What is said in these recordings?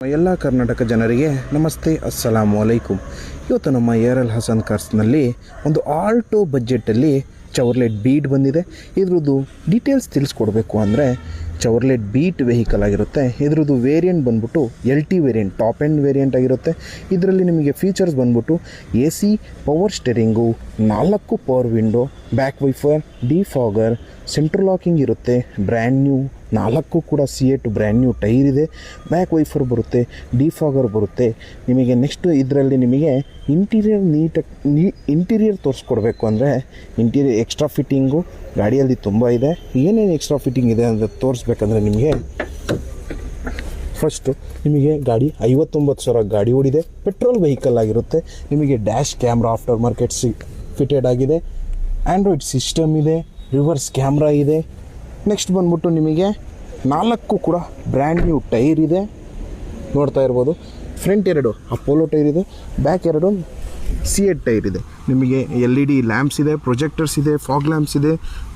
ಎಲ್ಲ ಕರ್ನಾಟಕ ಜನರಿಗೆ ನಮಸ್ತೆ, ಅಸ್ಸಲಾಮು ಅಲೈಕುಮ್. ಇವತ್ತು ನಮ್ಮ ARL ಹಸನ್ ಕಾರ್ಸ್ನಲ್ಲಿ ಒಂದು ಆಲ್ಟೋ ಬಜೆಟಲ್ಲಿ ಚವರ್ಲೆಟ್ ಬೀಟ್ ಬಂದಿದೆ. ಇದ್ರದ್ದು ಡೀಟೇಲ್ಸ್ ತಿಳಿಸ್ಕೊಡ್ಬೇಕು ಅಂದರೆ ಚವರ್ಲೆಟ್ ಬೀಟ್ ವೆಹಿಕಲ್ ಆಗಿರುತ್ತೆ. ಇದ್ರದ್ದು ವೇರಿಯಂಟ್ ಬಂದ್ಬಿಟ್ಟು LT variant, top end variant ಆಗಿರುತ್ತೆ. ಇದರಲ್ಲಿ ನಿಮಗೆ ಫೀಚರ್ಸ್ ಬಂದ್ಬಿಟ್ಟು AC, power steering, 4 power window, back wiper, defogger, central locking ಇರುತ್ತೆ, ಬ್ರ್ಯಾಂಡ್ ನ್ಯೂ 4 ಕೂಡ C8 ಬ್ರ್ಯಾಂಡ್ ನ್ಯೂ ಟೈರ್ ಇದೆ, ಬ್ಯಾಕ್ ವೈಫರ್ ಬರುತ್ತೆ, ಡಿಫಾಗರ್ ಬರುತ್ತೆ. ನಿಮಗೆ ನೆಕ್ಸ್ಟ್ ಇದರಲ್ಲಿ ನಿಮಗೆ ಇಂಟೀರಿಯರ್ ತೋರಿಸ್ಕೊಡ್ಬೇಕು ಅಂದರೆ ಇಂಟೀರಿಯರ್ ಎಕ್ಸ್ಟ್ರಾ ಫಿಟ್ಟಿಂಗು ಗಾಡಿಯಲ್ಲಿ ತುಂಬ ಇದೆ. ಏನೇನು ಎಕ್ಸ್ಟ್ರಾ ಫಿಟ್ಟಿಂಗ್ ಇದೆ ಅಂತ ತೋರಿಸ್ಬೇಕಂದ್ರೆ ನಿಮಗೆ ಫಸ್ಟು ನಿಮಗೆ ಗಾಡಿ 59,000 ಗಾಡಿ ಓಡಿದೆ, ಪೆಟ್ರೋಲ್ ವೆಹಿಕಲ್ ಆಗಿರುತ್ತೆ. ನಿಮಗೆ dash camera after market fitted ಆಗಿದೆ, ಆ್ಯಂಡ್ರಾಯ್ಡ್ ಸಿಸ್ಟಮ್ ಇದೆ, ರಿವರ್ಸ್ ಕ್ಯಾಮ್ರಾ ಇದೆ. ನೆಕ್ಸ್ಟ್ ಬಂದ್ಬಿಟ್ಟು ನಿಮಗೆ 4 ಕೂಡ ಬ್ರ್ಯಾಂಡ್ ನ್ಯೂ ಟೈರ್ ಇದೆ, ನೋಡ್ತಾ ಇರ್ಬೋದು. ಫ್ರಂಟ್ 2 ಅಪೋಲೋ ಟೈರ್ ಇದೆ, ಬ್ಯಾಕ್ 2 C8 ಟೈರ್ ಇದೆ. ನಿಮಗೆ LED ಲ್ಯಾಂಪ್ಸ್ ಇದೆ, ಪ್ರೊಜೆಕ್ಟರ್ಸ್ ಇದೆ, ಫಾಗ್ ಲ್ಯಾಂಪ್ಸ್ ಇದೆ.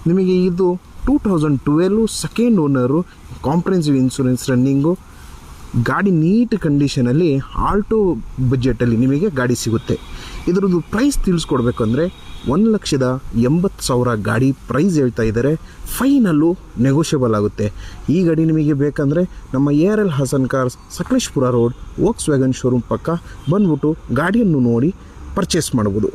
ನಿಮಗೆ ಇದು 2012 second owner, comprehensive insurance running. ಗಾಡಿ ನೀಟ್ ಕಂಡೀಷನಲ್ಲಿ ಆಲ್ಟೋ ಬಜೆಟಲ್ಲಿ ನಿಮಗೆ ಗಾಡಿ ಸಿಗುತ್ತೆ. ಇದರದ್ದು ಪ್ರೈಸ್ ತಿಳಿಸ್ಕೊಡ್ಬೇಕು ಅಂದರೆ 1,80,000 ಗಾಡಿ ಪ್ರೈಸ್ ಹೇಳ್ತಾ ಇದ್ದಾರೆ. ಫೈನಲ್ಲು ನೆಗೋಷಿಯಬಲ್ ಆಗುತ್ತೆ. ಈ ಗಾಡಿ ನಿಮಗೆ ಬೇಕಂದರೆ ನಮ್ಮ ARL Hassan cars, Sakleshpur road, Volkswagen showroom ಪಕ್ಕ ಬಂದ್ಬಿಟ್ಟು ಗಾಡಿಯನ್ನು ನೋಡಿ ಪರ್ಚೇಸ್ ಮಾಡ್ಬೋದು.